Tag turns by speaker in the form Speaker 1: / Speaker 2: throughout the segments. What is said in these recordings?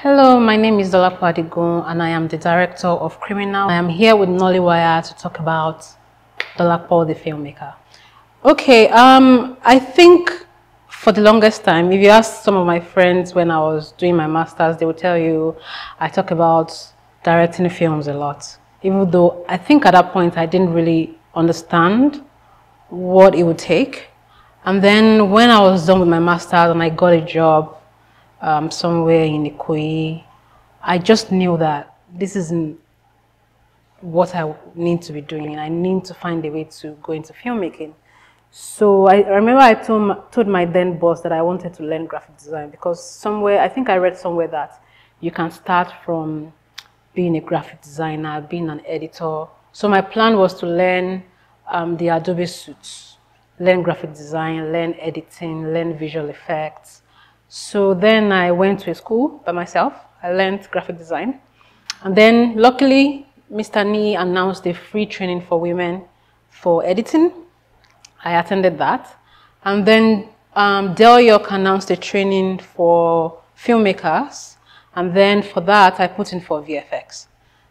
Speaker 1: Hello, my name is Dolapo Adigun and I am the director of Criminal. I am here with Nollywire to talk about Dolapo the filmmaker. Okay, I think for the longest time, if you ask some of my friends when I was doing my master's, they will tell you I talk about directing films a lot. Even though I think at that point I didn't really understand what it would take. And then when I was done with my master's and I got a job somewhere in Ikoyi, I just knew that this isn't what I need to be doing, and I need to find a way to go into filmmaking. So I remember I told my then boss that I wanted to learn graphic design because somewhere, I think I read somewhere that you can start from being a graphic designer, being an editor. So my plan was to learn the Adobe suits, learn graphic design, learn editing, learn visual effects. So then I went to a school by myself. I learned graphic design. And then luckily, Mr. Ni announced a free training for women for editing. I attended that. And then Del York announced a training for filmmakers. And then for that, I put in for VFX.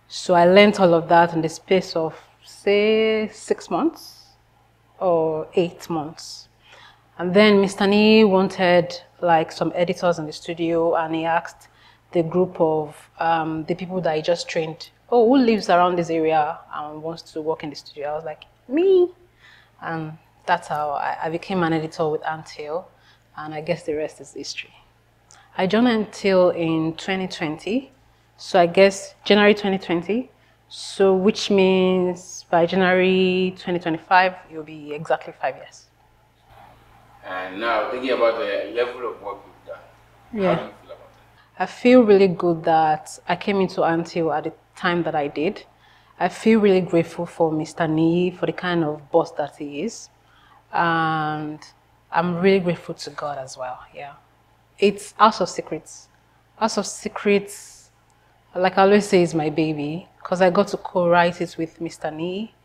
Speaker 1: So I learned all of that in the space of, say, 6 months or 8 months. And then Mr. Ni wanted like some editors in the studio, and he asked the group of the people that he just trained, oh, who lives around this area and wants to work in the studio? I was like, me. And that's how I became an editor with Anthill, and I guess the rest is history. I joined Anthill in 2020, so I guess January 2020, so which means by January 2025, it will be exactly 5 years.
Speaker 2: And now, thinking about the level of work you've done,
Speaker 1: yeah.
Speaker 2: How do you feel about it?
Speaker 1: I feel really good that I came into Anthill at the time that I did. I feel really grateful for Mr. Ni, for the kind of boss that he is. And I'm really grateful to God as well, yeah. It's House of Secrets. House of Secrets, like I always say, is my baby, because I got to co-write it with Mr. Ni.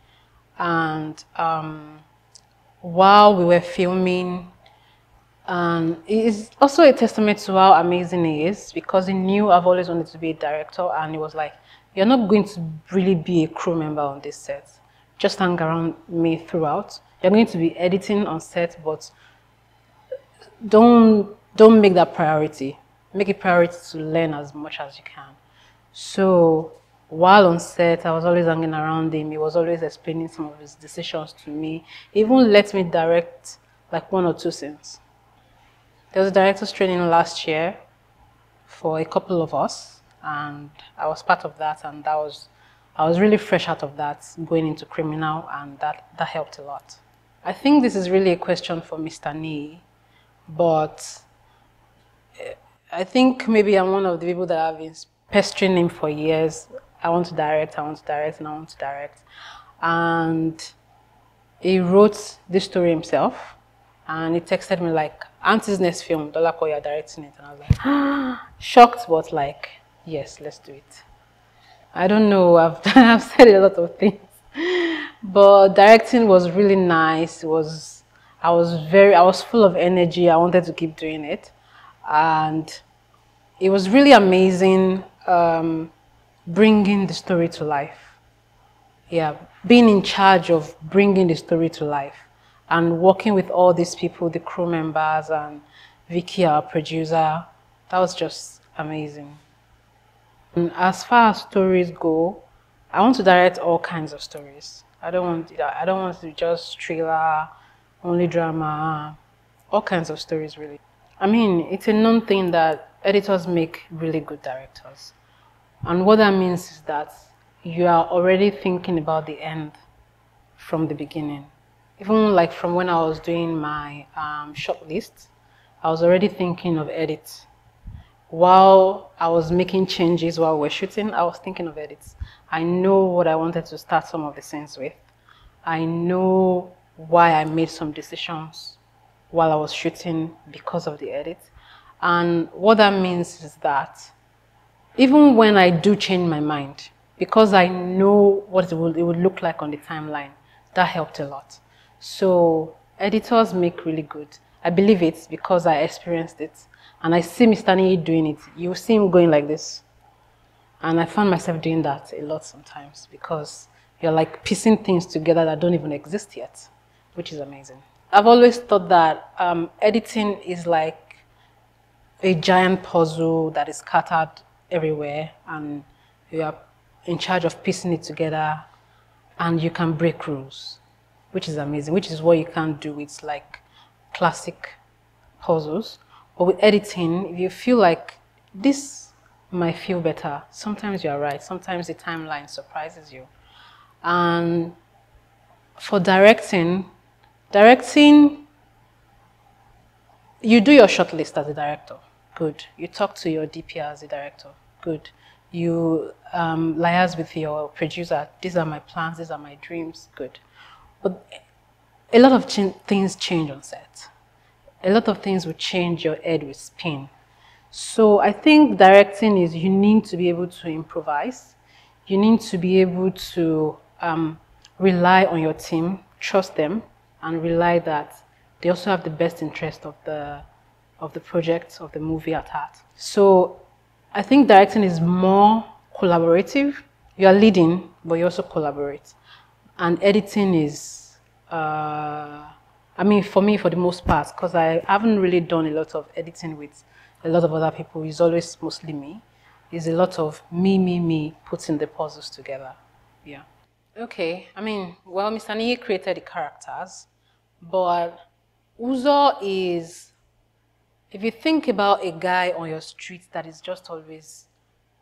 Speaker 1: And while we were filming, and it is also a testament to how amazing he is, because he knew I've always wanted to be a director, and he was like, you're not going to really be a crew member on this set. Just hang around me throughout. You're going to be editing on set, but don't make that priority. Make it priority to learn as much as you can. So while on set, I was always hanging around him. He was always explaining some of his decisions to me. He even let me direct like 1 or 2 scenes. There was a director's training last year for a couple of us, and I was part of that, and I was really fresh out of that, going into Criminal, and that helped a lot. I think this is really a question for Mr. Ni, but I think maybe I'm one of the people that have been pestering him for years. I want to direct, I want to direct, and I want to direct. And he wrote this story himself, and he texted me like, Auntie's next film, Dolapo, you're directing it. And I was like, shocked, but like, yes, let's do it. I don't know, I've said a lot of things. But directing was really nice. I was full of energy. I wanted to keep doing it. And it was really amazing bringing the story to life. Yeah, being in charge of bringing the story to life and working with all these people, the crew members and Vicky, our producer. That was just amazing. And as far as stories go, I want to direct all kinds of stories. I don't want to just thriller, only drama, all kinds of stories really. I mean, it's a known thing that editors make really good directors. And what that means is that you are already thinking about the end from the beginning. Even like from when I was doing my short list, I was already thinking of edits. While I was making changes while we're shooting, I was thinking of edits. I know what I wanted to start some of the scenes with. I know why I made some decisions while I was shooting because of the edit. And what that means is that even when I do change my mind, because I know what it would look like on the timeline, that helped a lot. So editors make really good. I believe it because I experienced it. and I see Mr. Niyi doing it, you see him going like this. And I found myself doing that a lot sometimes because you're like piecing things together that don't even exist yet, which is amazing. I've always thought that editing is like a giant puzzle that is scattered everywhere, and you are in charge of piecing it together, and you can break rules, which is amazing, which is what you can't do with like classic puzzles. But with editing, if you feel like this might feel better, sometimes you're right, sometimes the timeline surprises you. And for directing, you do your shortlist as a director, good. You talk to your DP as a director, good. You liaise with your producer, these are my plans, these are my dreams, good. But a lot of things change on set. A lot of things will change, your head will spin. So I think directing is you need to be able to improvise. You need to be able to rely on your team, trust them, and rely that they also have the best interest of the project, of the movie at heart. So I think directing is more collaborative. You are leading, but you also collaborate. And editing is, I mean, for me, for the most part, because I haven't really done a lot of editing with a lot of other people. It's always mostly me. It's a lot of me, putting the puzzles together. Yeah. Okay, I mean, well, Mr. Niyi created the characters, but Uzor is, if you think about a guy on your street that is just always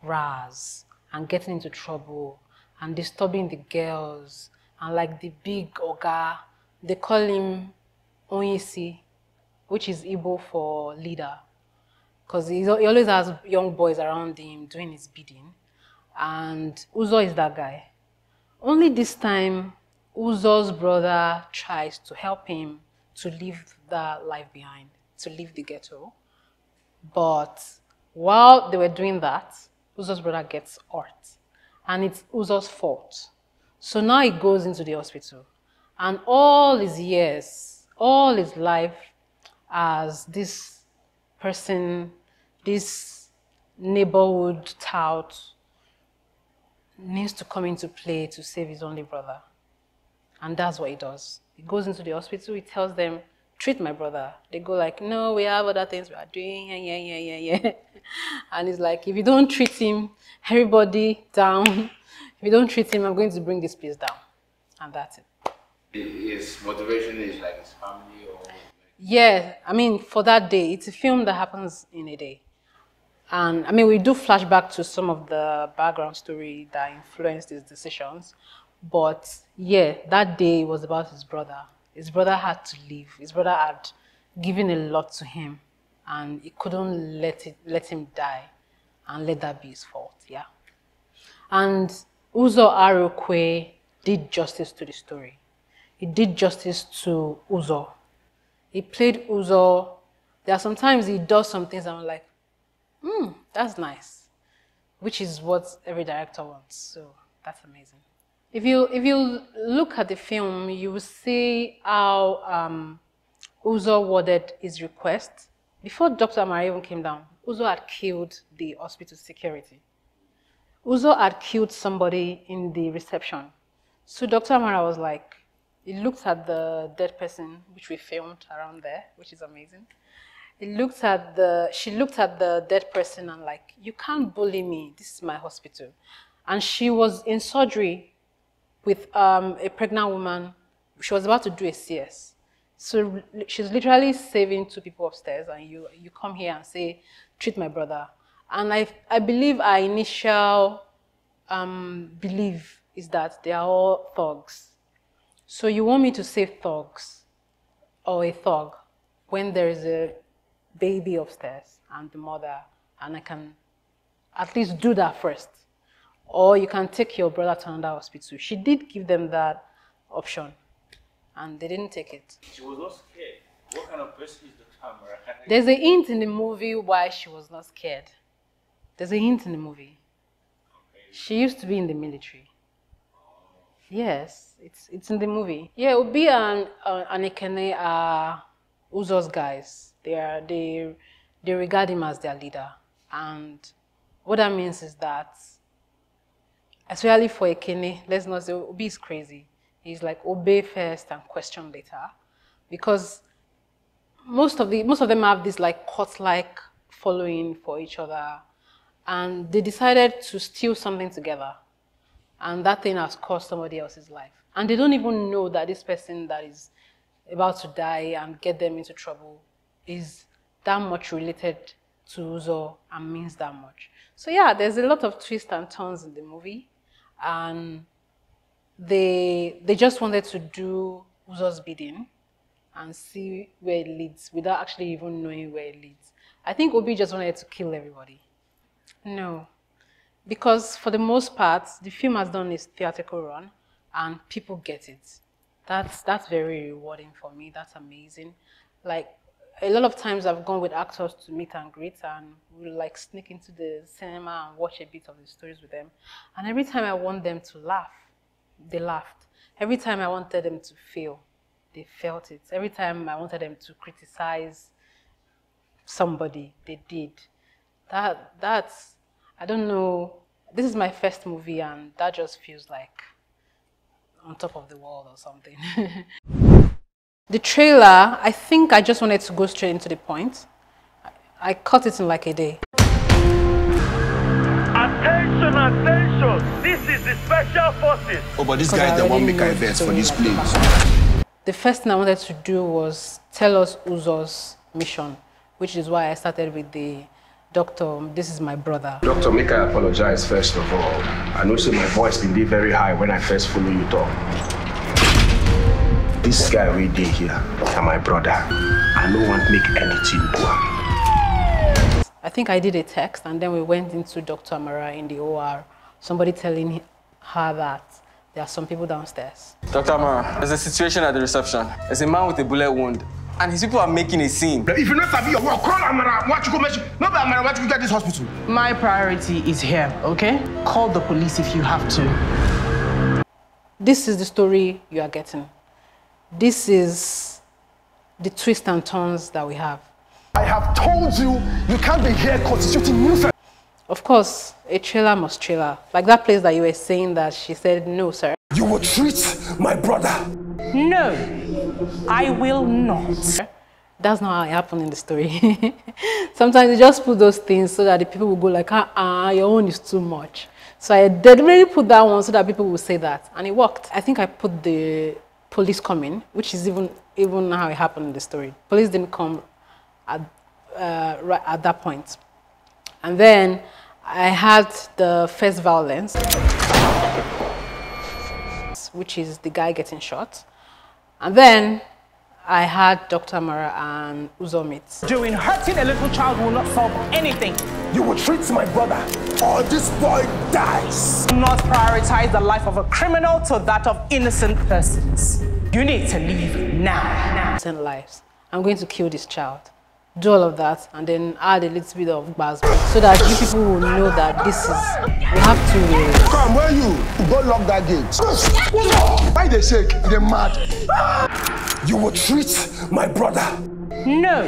Speaker 1: ras and getting into trouble and disturbing the girls and like the big oga, they call him Onyisi, which is Igbo for leader, because he always has young boys around him doing his bidding, and Uzor is that guy. Only this time, Uzor's brother tries to help him to leave that life behind, to leave the ghetto. But while they were doing that, Uzor's brother gets hurt, and it's Uzor's fault. So now he goes into the hospital, and all his years, all his life as this person, this neighborhood tout, needs to come into play to save his only brother. And that's what he does. He goes into the hospital, he tells them, treat my brother. They go like, no, we have other things we are doing, yeah. And he's like, if you don't treat him, everybody down. If you don't treat him, I'm going to bring this place down. And that's it.
Speaker 2: His motivation is like his family or...
Speaker 1: Yeah, I mean, for that day, it's a film that happens in a day. And I mean, we do flashback to some of the background story that influenced his decisions. But yeah, that day was about his brother. His brother had to leave. His brother had given a lot to him, and he couldn't let him die and let that be his fault, yeah. And Uzor Arukwe did justice to the story. He did justice to Uzor. He played Uzor. There are sometimes he does some things and I'm like, that's nice, which is what every director wants. So that's amazing. If you look at the film, you will see how Uzor worded his request. Before Dr. Amara even came down, Uzor had killed the hospital security. Uzor had killed somebody in the reception. So Dr. Amara was like, he looked at the dead person, which we filmed around there, which is amazing. She looked at the dead person and like, you can't bully me, this is my hospital. And she was in surgery with a pregnant woman. She was about to do a CS. So she's literally saving 2 people upstairs, and you come here and say, treat my brother. And I believe our initial belief is that they are all thugs. So you want me to save thugs or a thug when there is a baby upstairs and the mother, and I can at least do that first. Or you can take your brother to another hospital. She did give them that option, and they didn't take it.
Speaker 2: She was not scared. What kind of person is the camera?
Speaker 1: There's a hint in the movie why she was not scared. There's a hint in the movie.
Speaker 2: Okay.
Speaker 1: She used to be in the military. Yes, it's in the movie. Yeah, it would be an Ekene Uzor's guys. They they regard him as their leader. And what that means is that, especially for Ekene, let's not say Obi is crazy. He's like obey first and question later, because most of them have this like cult-like following for each other, and they decided to steal something together, and that thing has cost somebody else's life, and they don't even know that this person that is about to die and get them into trouble is that much related to Uzor and means that much. So yeah, there's a lot of twists and turns in the movie, and they just wanted to do Uzor's bidding and see where it leads without actually even knowing where it leads. I think Obi just wanted to kill everybody. No, because for the most part, the film has done its theatrical run and people get it. That's very rewarding for me. That's amazing. Like, a lot of times I've gone with actors to meet and greet, and we'll like sneak into the cinema and watch a bit of the stories with them. And every time I want them to laugh, they laughed. Every time I wanted them to feel, they felt it. Every time I wanted them to criticize somebody, they did. That's, I don't know, this is my first movie, and that just feels like on top of the world or something. The trailer, I think I just wanted to go straight into the point. I cut it in like a day.
Speaker 3: Attention, attention! This is the Special Forces!
Speaker 4: Oh, but this guy is the one maker events for this place.
Speaker 1: The first thing I wanted to do was tell us Uzor's mission, which is why I started with the doctor, this is my brother.
Speaker 4: Doctor, make I apologize first of all. I know my voice can be very high when I first follow you talk. This guy we did here, and my brother, I don't want to make anything poor.
Speaker 1: I think I did a text, and then we went into Dr. Amara in the OR, somebody telling her that there are some people downstairs.
Speaker 5: Dr. Amara, there's a situation at the reception. There's a man with a bullet wound, and his people are making a scene.
Speaker 4: If you're not happy, your work, call Amara. Why you go mention? No, but Amara, why you get this hospital?
Speaker 6: My priority is here, okay? Call the police if you have to.
Speaker 1: This is the story you are getting. This is the twists and turns that we have.
Speaker 7: I have told you, you can't be here constituting nuisance.
Speaker 1: Of course, a trailer must trailer. Like that place that you were saying that she said, no, sir.
Speaker 7: You will treat my brother.
Speaker 6: No, I will not.
Speaker 1: That's not how it happened in the story. Sometimes you just put those things so that the people will go like, your own is too much. So I deliberately put that one so that people will say that. And it worked. I think I put the police coming, which is even how it happened in the story. Police didn't come right at that point. And then I had the first violence, which is the guy getting shot. And then I had Dr. Amara and Uzor meet.
Speaker 6: Doing hurting a little child will not solve anything.
Speaker 7: You will treat my brother, or this boy dies.
Speaker 6: Do not prioritize the life of a criminal to that of innocent persons. You need to leave now.
Speaker 1: Innocent lives. I'm going to kill this child. Do all of that, and then add a little bit of buzz, so that you people will know that this is, we have to...
Speaker 7: Come, where you? Go lock that gate. Why they shake? They're mad. You will treat my brother.
Speaker 6: No,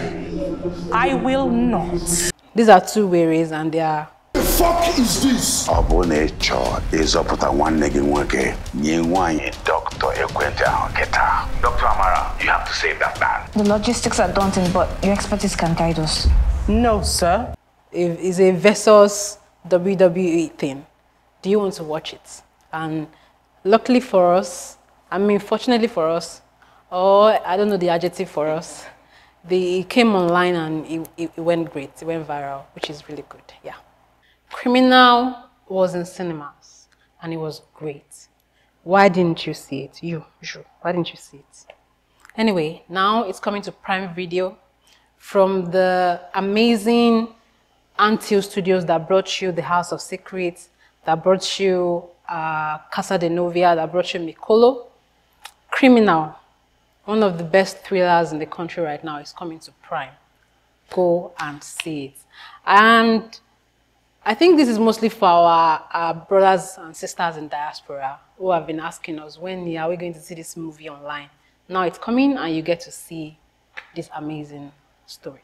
Speaker 6: I will not.
Speaker 1: These are two ways, and they are...
Speaker 7: The fuck is this?
Speaker 8: Obonecho is up with a one leg in one game. Dr. Dr. Amara, you have to save that man.
Speaker 9: The logistics are daunting, but your expertise can guide us.
Speaker 6: No, sir.
Speaker 1: It's a versus WWE thing. Do you want to watch it? And luckily for us, I mean, fortunately for us, or I don't know the adjective for us, it came online and it went great. It went viral, which is really good. Yeah. Criminal was in cinemas, and it was great. Why didn't you see it? Why didn't you see it? Anyway, now it's coming to Prime Video from the amazing Anthill Studios that brought you The House of Secrets, that brought you Casa de Novia, that brought you Mikolo. Criminal, one of the best thrillers in the country right now, is coming to Prime. Go and see it. And I think this is mostly for our brothers and sisters in diaspora who have been asking us, when are we going to see this movie online? Now it's coming, and you get to see this amazing story.